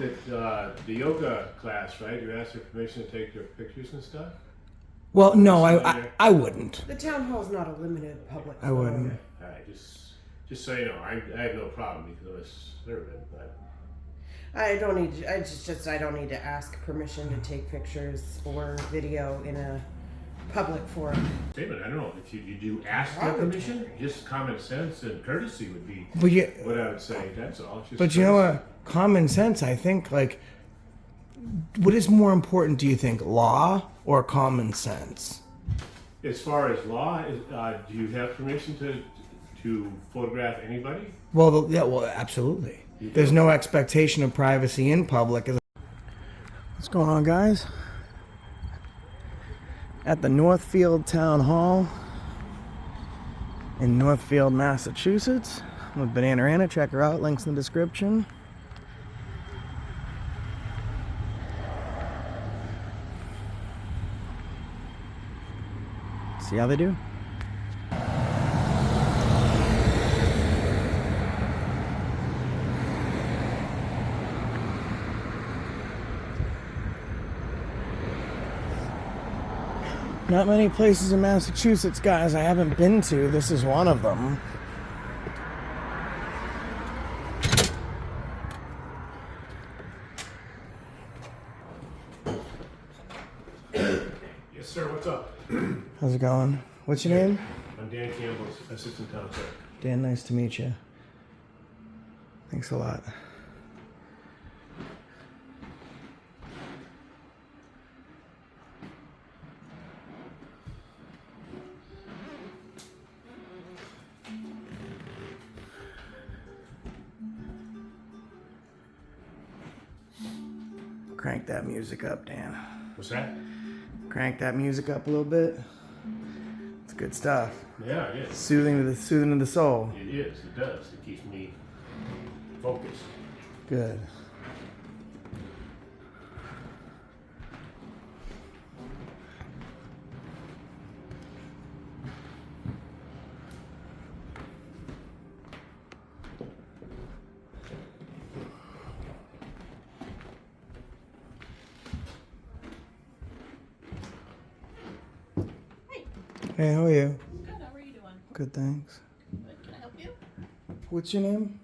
the yoga class, right? You asked for permission to take your pictures and stuff? Well, no, I wouldn't. The town hall's not a limited public I wouldn't. forum. All right, just so you know, I have no problem because I'm a servant, but I don't need. I don't need to ask permission to take pictures or video in a public forum. David, I don't know if you do ask for permission. Just common sense and courtesy would be what I would say. That's all. Just but you know what? Common sense. I think like, what is more important? Do you think law or common sense? As far as law, do you have permission to photograph anybody? Well, yeah, well, absolutely. There's no expectation of privacy in public. What's going on, guys? At the Northfield Town Hall in Northfield, Massachusetts. I'm with Banana Anna. Check her out. Links in the description. See how they do? Not many places in Massachusetts, guys, I haven't been to. This is one of them. Yes, sir. What's up? How's it going? What's your name? I'm Dan Campbell, assistant town clerk. Dan, nice to meet you. Thanks a lot. Crank that music up, Dan. What's that? Crank that music up a little bit. It's good stuff. Yeah, it is. Soothing to the soul. It is. It does. It keeps me focused. Good. Hey, how are you? Good, how are you doing? Good, thanks. Good, can I help you? What's your name?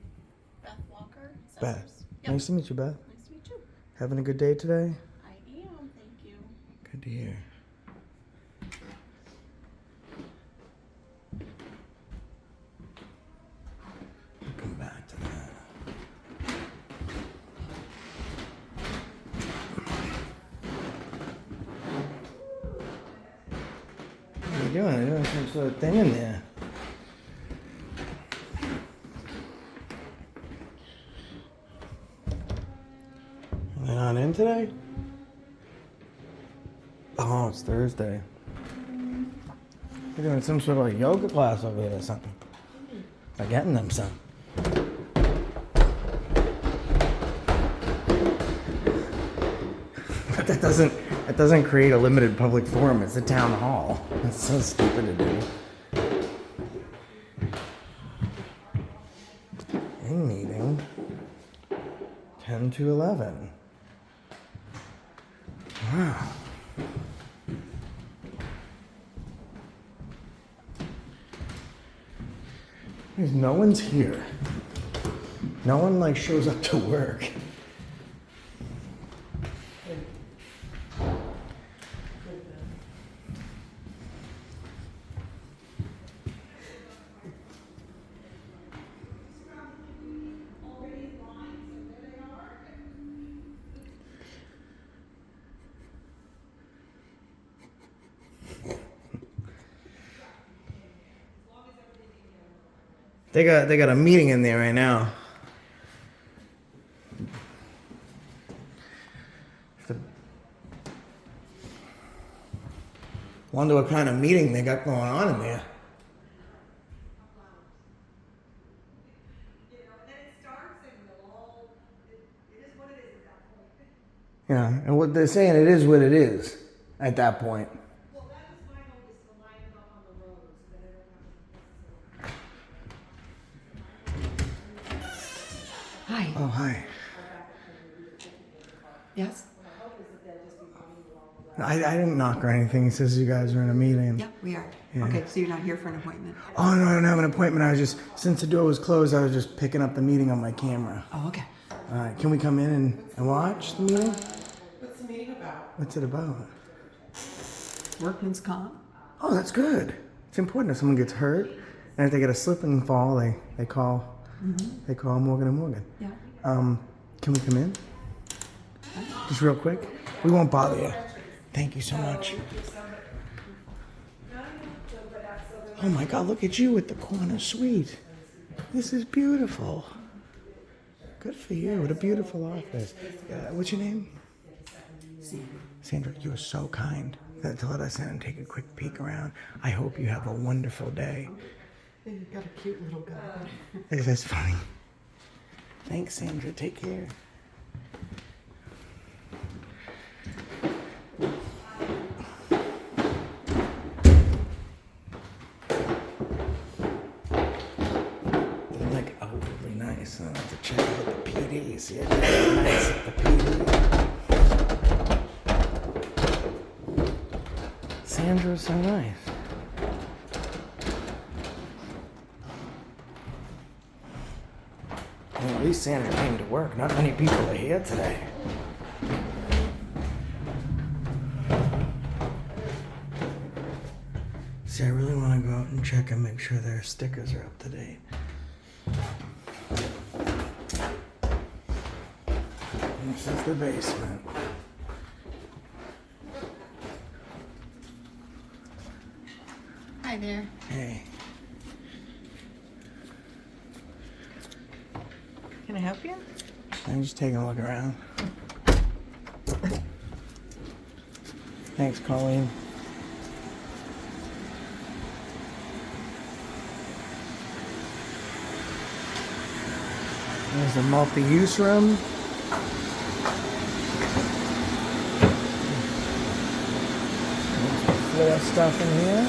Beth Walker. Beth. Assessors. Yep. Nice to meet you, Beth. Nice to meet you. Having a good day today? I am, thank you. Good to hear. I'll come back to that. What are you doing? You're doing some sort of thing in there. Are they not in today? Oh, it's Thursday. They're doing some sort of like yoga class over here or something. They're getting them some. But that doesn't create a limited public forum. It's a town hall. It's so stupid to do. In meeting 10 to 11. Wow. No one's here. No one like shows up to work. They got a meeting in there right now. Wonder what kind of meeting they got going on in there. Yeah, and what they're saying, it is what it is at that point. Hi. Oh, hi. Yes? I didn't knock or anything. He says you guys are in a meeting. Yeah, we are. Yeah. Okay, so you're not here for an appointment? Oh, no, I don't have an appointment. I was just, since the door was closed, I was just picking up the meeting on my camera. Oh, okay. All right, can we come in and watch the meeting? What's the meeting about? What's it about? Workman's comp? Oh, that's good. It's important if someone gets hurt, and if they get a slip and fall, they call Morgan and Morgan. Yeah. Can we come in? Just real quick. We won't bother you. Thank you so much. Oh my God! Look at you with the corner suite. This is beautiful. Good for you. What a beautiful office. What's your name? Sandra, you are so kind to let us in and take a quick peek around. I hope you have a wonderful day. You've got a cute little guy. That's funny. Thanks, Sandra. Take care. They're like outwardly nice. I'll have to check out the PDs. Yeah, they're nice at the PD. Sandra's so nice. Well, at least Sandra came to work. Not many people are here today. See, I really want to go out and check and make sure their stickers are up to date. This is the basement. Hi there. Hey. Can I help you? I'm just taking a look around. Thanks, Colleen. There's a multi-use room. There's some floor stuff in here.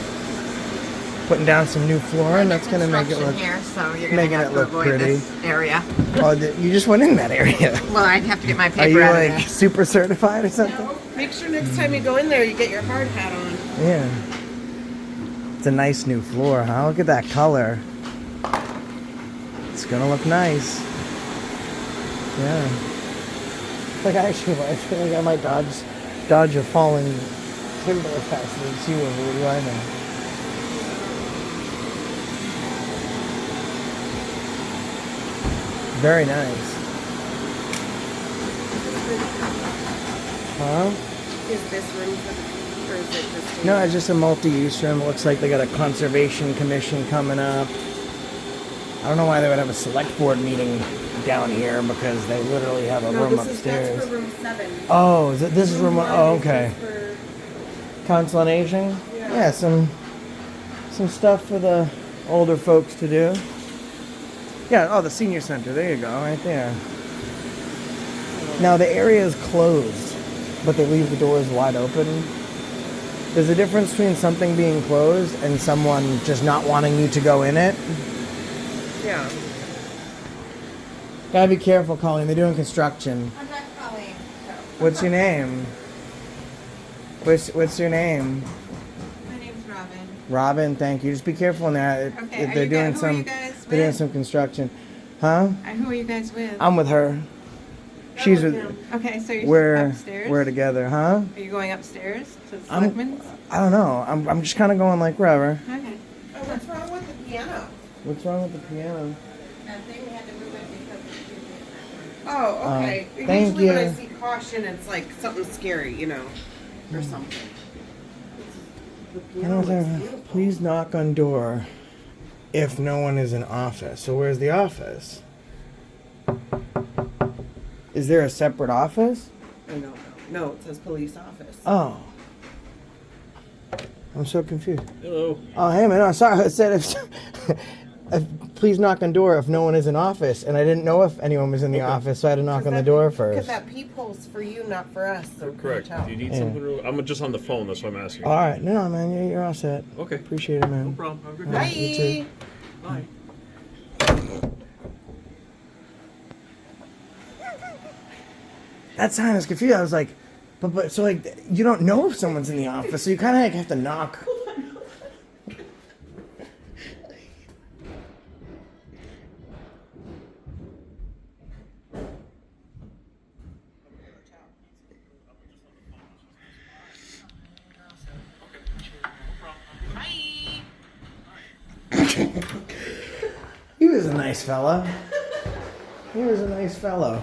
Putting down some new flooring. That's gonna make it look. Here, so you're gonna making have it to look avoid pretty. this area. Oh, you just went in that area. Well, I'd have to get my Are paper you out of like there. super certified or something? Make sure next time you go in there, you get your hard hat on. Yeah. It's a nice new floor, huh? Look at that color. It's gonna look nice. Yeah. Like I feel like I might dodge a falling timber faster than see what do I know? Very nice. Huh? Is this room for the PD or is it just? No, it's just a multi-use room. It looks like they got a conservation commission coming up. I don't know why they would have a select board meeting down here because they literally have a room upstairs. That's for room 7. Oh, this is room one? Oh, okay. This is for- Council on Aging? Yeah, some stuff for the older folks to do. Yeah, oh, the senior center. There you go, right there. Now, the area is closed, but they leave the doors wide open. There's a difference between something being closed and someone just not wanting you to go in it. Yeah. Gotta be careful, Colleen. They're doing construction. I'm not Colleen. What's your name? What's your name? My name's Robin. Robin, thank you. Just be careful in there. Okay, They're doing who are some. you guys They're doing with? some construction. Huh? Who are you guys with? I'm with her. She's with. Okay, so you're We're upstairs? we're together, huh? Are you going upstairs to the I'm- Selectmen's? I don't know. I'm just kind of going like wherever. Okay. Oh, what's wrong with the piano? What's wrong with the piano? Nothing, we had to move it because of Tuesday. Oh, okay. thank Usually when I you. see caution, it's like something scary, you know, or something. The piano looks beautiful. Please knock on door if no one is in office. So where's the office? Is there a separate office? I don't know. No, it says police office. Oh. I'm so confused. Hello. Oh, hey, man. No, sorry. I said if please knock on door if no one is in office. And I didn't know if anyone was in the office, so I had to knock on the door Because first. that peephole's for you, not for us. So Correct. Tell. Do you need Yeah. something? I'm just on the phone. That's why I'm asking. All right. No, man. You're all set. Okay. Appreciate it, man. No problem. Have a good Bye. day. You too. Bye. That time I was confused. I was like, but so like you don't know if someone's in the office, so you kind of like have to knock. He was a nice fella. He was a nice fellow.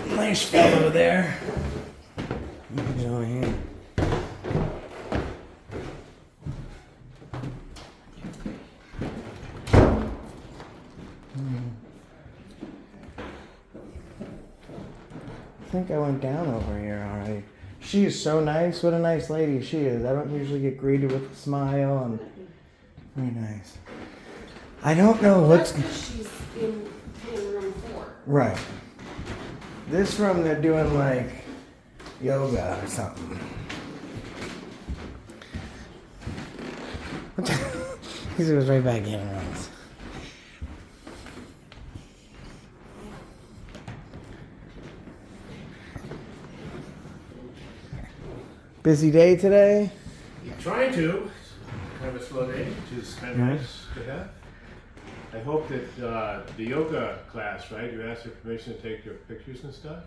Nice fellow there. He's over here. I think I went down over here already. She is so nice. What a nice lady she is. I don't usually get greeted with a smile and very nice. I don't know what's. That's 'cause she's in room 4. Right. This room they're doing like yoga or something. He goes right back in and runs. Busy day today? Trying to. Kind of a slow day, which is kind of nice to have. I hope that the yoga class, right? You asked for permission to take your pictures and stuff?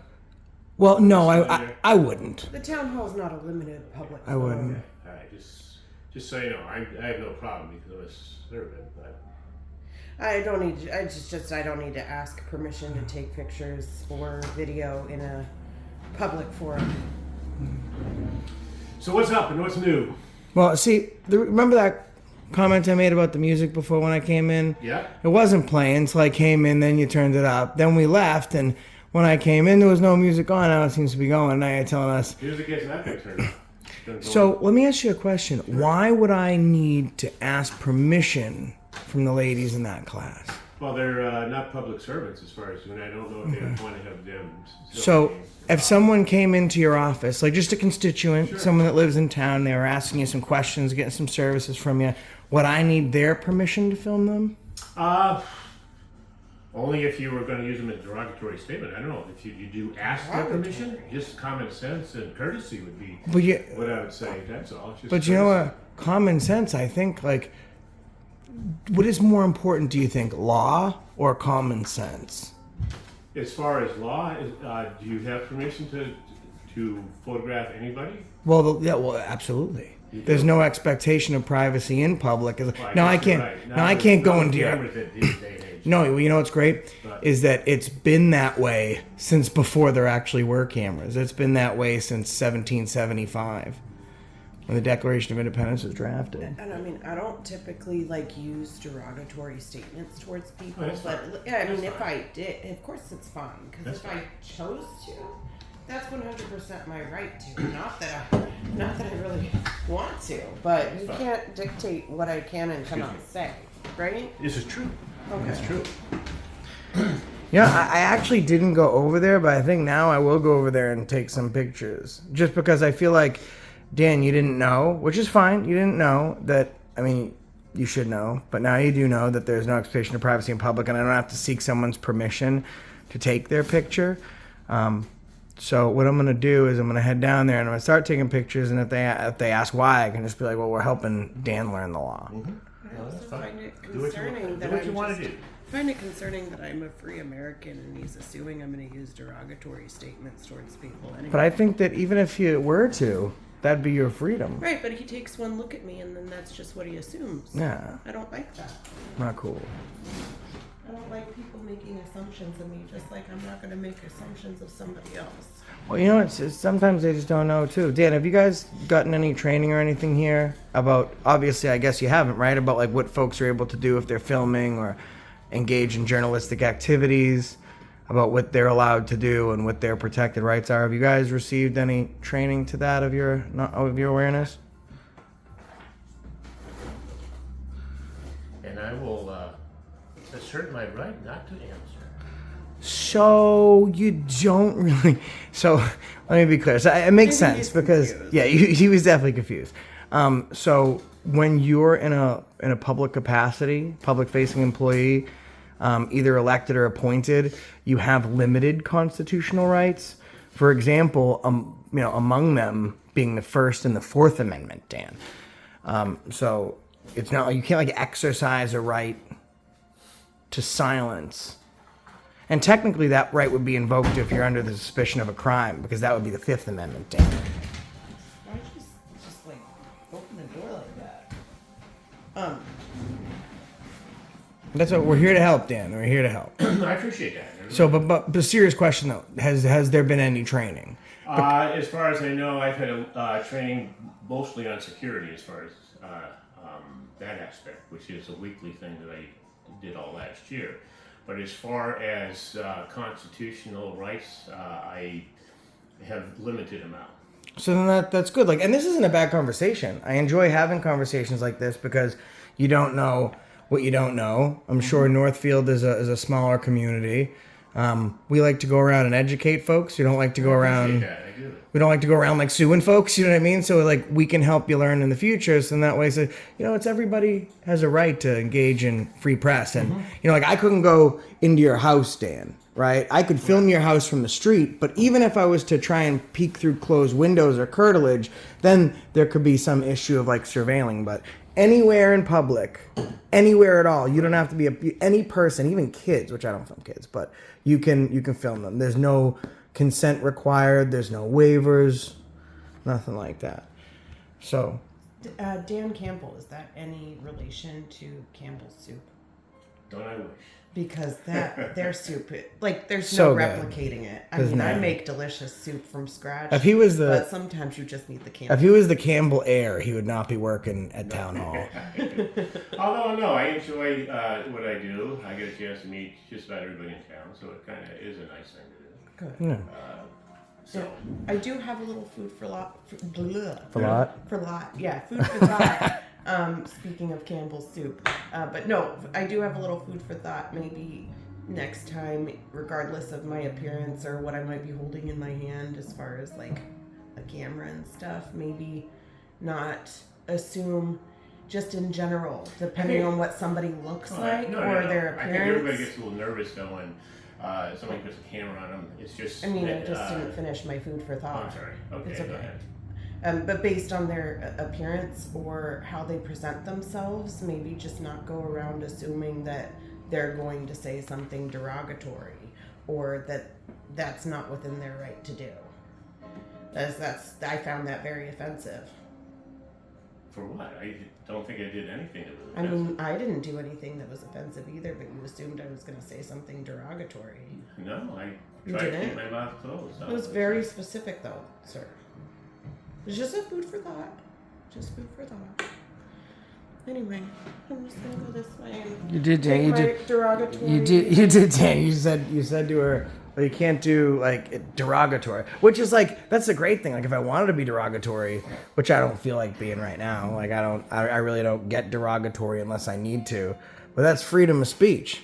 Well, no, I wouldn't. The town hall's not a limited public. I wouldn't. Okay. All right, just so you know, I have no problem because I'm a servant, but I don't need. I don't need to ask permission to take pictures or video in a public forum. So what's up and what's new? Well, see, remember that comment I made about the music before when I came in? Yeah. It wasn't playing until I came in, then you turned it up. Then we left, and when I came in, there was no music on. Now it seems to be going. Now you're telling us. Music gets that big turn. So let me ask you a question. Why would I need to ask permission from the ladies in that class? Well, they're not public servants as far as, and I don't know if they want to have them. So if someone came into your office, like just a constituent, Sure. someone that lives in town, they were asking you some questions, getting some services from you, would I need their permission to film them? Only if you were going to use them in a derogatory statement. I don't know. If you do ask their permission, just common sense and courtesy would be what I would say. That's all. It's just But you know courtesy. what? Common sense, I think, like, what is more important, do you think, law or common sense? As far as law, do you have permission to photograph anybody? Well, well, absolutely. There's no expectation of privacy in public. Well, No, I guess you're can't. right. No, I can't go into your. cameras at this day and age. No, well, you know what's great But- is that it's been that way since before there actually were cameras. It's been that way since 1775, when the Declaration of Independence was drafted. And I mean, I don't typically like use derogatory statements towards people, Oh, that's but fine. yeah, I mean, That's if I did, of course it's fine. Because That's if fine. I chose to, that's 100% my right to. Not that I really want to, but you fine. can't dictate what I can and Excuse cannot me. say, right? This is true. Okay. That's true. Yeah, I actually didn't go over there, but I think now I will go over there and take some pictures. Just because I feel like, Dan, you didn't know, which is fine. You didn't know that, I mean, you should know, but now you do know that there's no expectation of privacy in public, and I don't have to seek someone's permission to take their picture. So what I'm going to do is I'm going to head down there and I'm going to start taking pictures, and if they ask why, I can just be like, well, we're helping Dan learn the law. I also find it Do what you concerning want. that Do what you I'm want just- to do. I find it concerning that I'm a free American and he's assuming I'm going to use derogatory statements towards people anyway. But I think that even if you were to, that'd be your freedom. Right, but he takes one look at me and then that's just what he assumes. Yeah, I don't like that. not cool. I don't like people making assumptions of me, just like I'm not going to make assumptions of somebody else. Well, you know, it's sometimes they just don't know too. Dan, have you guys gotten any training or anything here about? Obviously, I guess you haven't, right? About like what folks are able to do if they're filming or engage in journalistic activities, about what they're allowed to do and what their protected rights are. Have you guys received any training to that of your awareness? And I will assert my right not to answer. So you don't really. So let me be clear. So it makes I think sense he's because confused. yeah, he was definitely confused. So when you're in a public capacity, public facing employee, either elected or appointed, you have limited constitutional rights. For example, among them being the First and the Fourth Amendment, Dan. So it's not like you can't like exercise a right to silence. And technically that right would be invoked if you're under the suspicion of a crime, because that would be the Fifth Amendment, Dan. Why just like open the door like that? That's what we're here to help, Dan. We're here to help. I appreciate that. So, but the serious question though, has there been any training? As far as I know, I've had a training mostly on security as far as that aspect, which is a weekly thing that I did all last year. But as far as constitutional rights, I have limited amount. So then that's good. Like, and this isn't a bad conversation. I enjoy having conversations like this because you don't know what you don't know. I'm sure Northfield is a smaller community. We like to go around and educate folks. We don't like to go around. We don't like to go around like suing folks. You know what I mean? So like we can help you learn in the future. So in that way, so it's everybody has a right to engage in free press. And like I couldn't go into your house, Dan. Right? I could film your house from the street, but even if I was to try and peek through closed windows or curtilage, then there could be some issue of like surveilling. But anywhere in public, anywhere at all, you don't have to be any person, even kids, which I don't film kids, but you can film them. There's no consent required. There's no waivers, nothing like that. So, Dan Campbell, is that any relation to Campbell's soup? Don't I wish? Because their soup, like, there's So no good. replicating it. I There's mean, I none. make delicious soup from scratch. if he was but the sometimes you just need the Campbell. if he was the Campbell heir, he would not be working at Town Hall. Although, no, I enjoy what I do. I get a chance to meet just about everybody in town, so it kind of is a nice thing to do. Good. Yeah. So, I do have a little food for lot. A lot. For lot. Yeah, food for thought. Speaking of Campbell's soup. But no, I do have a little food for thought. Maybe next time, regardless of my appearance or what I might be holding in my hand as far as like a camera and stuff, maybe not assume just in general, depending on what somebody looks like or their I think everybody appearance. gets a little nervous though when somebody puts a camera on them. It's just. I mean, I just didn't finish my food for Oh, thought. I'm sorry. Okay, It's go okay. ahead. But based on their appearance or how they present themselves, maybe just not go around assuming that they're going to say something derogatory or that that's not within their right to do. I found that very offensive. For what? I don't think I did anything that was I offensive. mean, I didn't do anything that was offensive either, but you assumed I was going to say something derogatory. No, I You tried to didn't? keep my mouth closed. It was very specific, though, sir. It's just a food for thought. Just food for thought. Anyway, I'm just gonna go this way and You did, Dan. take You my did. derogatory. You did, Dan. You said to her, well, you can't do like derogatory, which is like that's a great thing. Like if I wanted to be derogatory, which I don't feel like being right now. Like I really don't get derogatory unless I need to. But that's freedom of speech.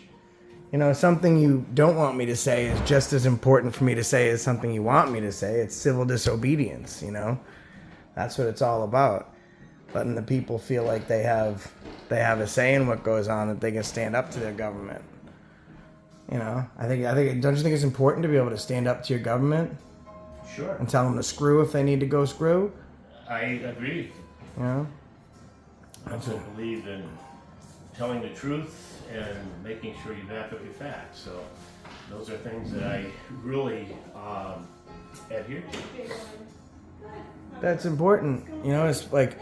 Something you don't want me to say is just as important for me to say as something you want me to say. It's civil disobedience. That's what it's all about. Letting the people feel like they have a say in what goes on, that they can stand up to their government. I think don't you think it's important to be able to stand up to your government Sure. and tell them to screw if they need to go screw? I agree. I also believe in telling the truth and making sure you back up your facts. So those are things that I really adhere to. That's important. It's like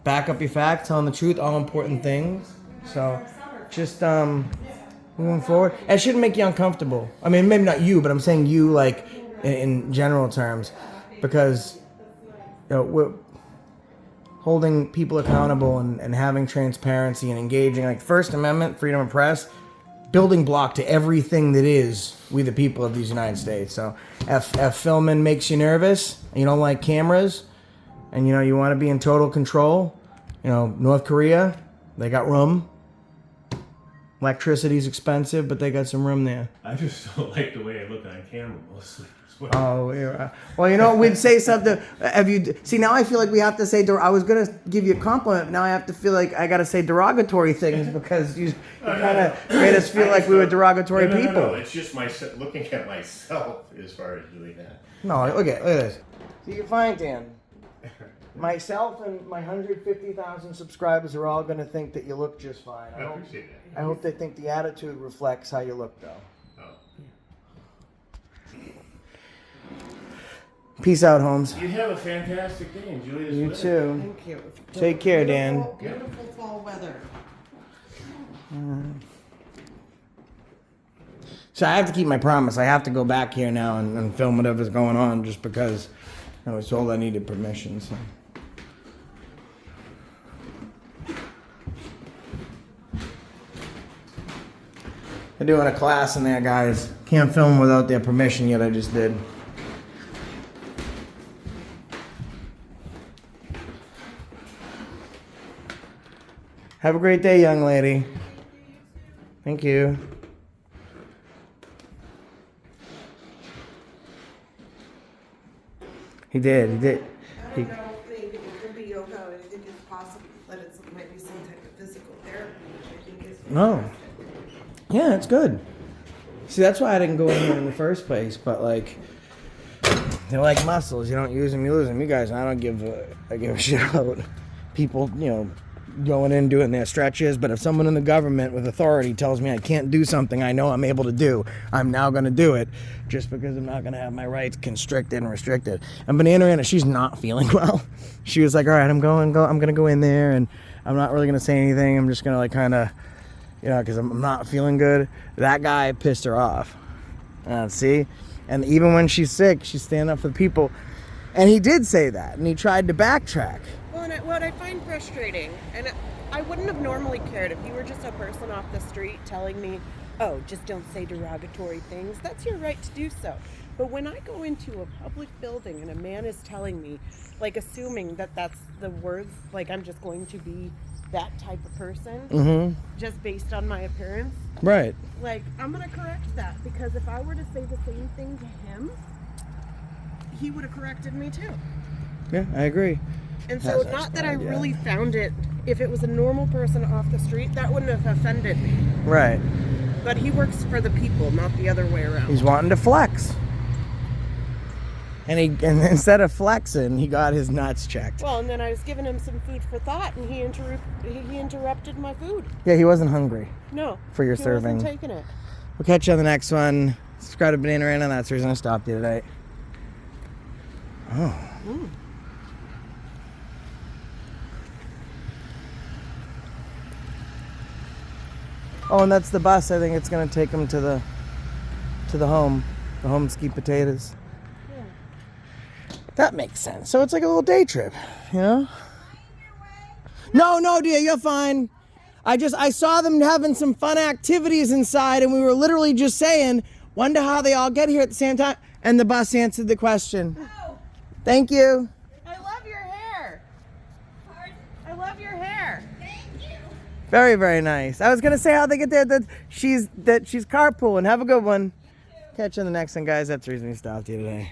back up your facts, telling the truth, all important things. So just moving forward. It shouldn't make you uncomfortable. I mean, maybe not you, but I'm saying you like in general terms, because we're holding people accountable and having transparency and engaging, like First Amendment, freedom of press, building block to everything that is we the people of these United States. So if filming makes you nervous and you don't like cameras and you want to be in total control, North Korea, they got room. Electricity's expensive, but they got some room there. I just don't like the way I look on camera mostly. Oh, yeah. Well, you know, we'd say something. Have you see now? I feel like we have to say. I was gonna give you a compliment. But now I have to feel like I gotta say derogatory things because you kind of made us feel like we were derogatory people. No, it's just looking at myself as far as doing that. No, look at this. So you're fine, Dan. Myself and my 150,000 subscribers are all gonna think that you look just fine. I appreciate that. I hope they think the attitude reflects how you look, though. Peace out, Holmes. You have a fantastic day. Enjoy this You weather. too. Thank you. Take care, Dan. Beautiful fall weather. So I have to keep my promise. I have to go back here now and film whatever's going on just because I was told I needed permission. So. They're doing a class in there, guys. Can't film without their permission yet. I just did. Have a great day, young lady. Thank you. He did. I don't know, maybe it could be yoga. I think it's possible that it might be some type of physical therapy, which I think is fantastic. Yeah, it's good. See, that's why I didn't go in here in the first place. But like, they're like muscles. You don't use them, you lose them. You guys, I give a shit about people, going in doing their stretches. But if someone in the government with authority tells me I can't do something I know I'm able to do, I'm now going to do it, just because I'm not going to have my rights constricted and restricted. And Banana Anna, she's not feeling well. She was like, all right, I'm going to go in there, and I'm not really going to say anything. I'm just going to like kind of, because I'm not feeling good. That guy pissed her off. See? And even when she's sick, she's standing up for the people. And he did say that, and he tried to backtrack. Well, and what I find frustrating, and I wouldn't have normally cared if you were just a person off the street telling me, oh, just don't say derogatory things. That's your right to do so. But when I go into a public building and a man is telling me, like assuming that that's the words, like I'm just going to be that type of person, just based on my appearance. Right. Like, I'm going to correct that, because if I were to say the same thing to him, he would have corrected me too. Yeah, I agree. And so, not that I really found it, if it was a normal person off the street, that wouldn't have offended me. Right. But he works for the people, not the other way around. He's wanting to flex. And instead of flexing, he got his nuts checked. Well, and then I was giving him some food for thought, and he interrupted my food. Yeah, he wasn't hungry. No. For your he serving. Wasn't taking it. We'll catch you on the next one. Subscribe to Banana Rana. That's the reason I stopped you today. Oh. Oh, and that's the bus. I think it's going to take them to the home ski potatoes. Yeah. That makes sense. So it's like a little day trip, No, dear, you're fine. I saw them having some fun activities inside, and we were literally just saying, wonder how they all get here at the same time. And the bus answered the question. Oh. Thank you. I love your hair. I love your hair. Very, very nice. I was gonna say how they get there. That she's carpooling. Have a good one. Catch you on the next one, guys. That's the reason we stopped you today.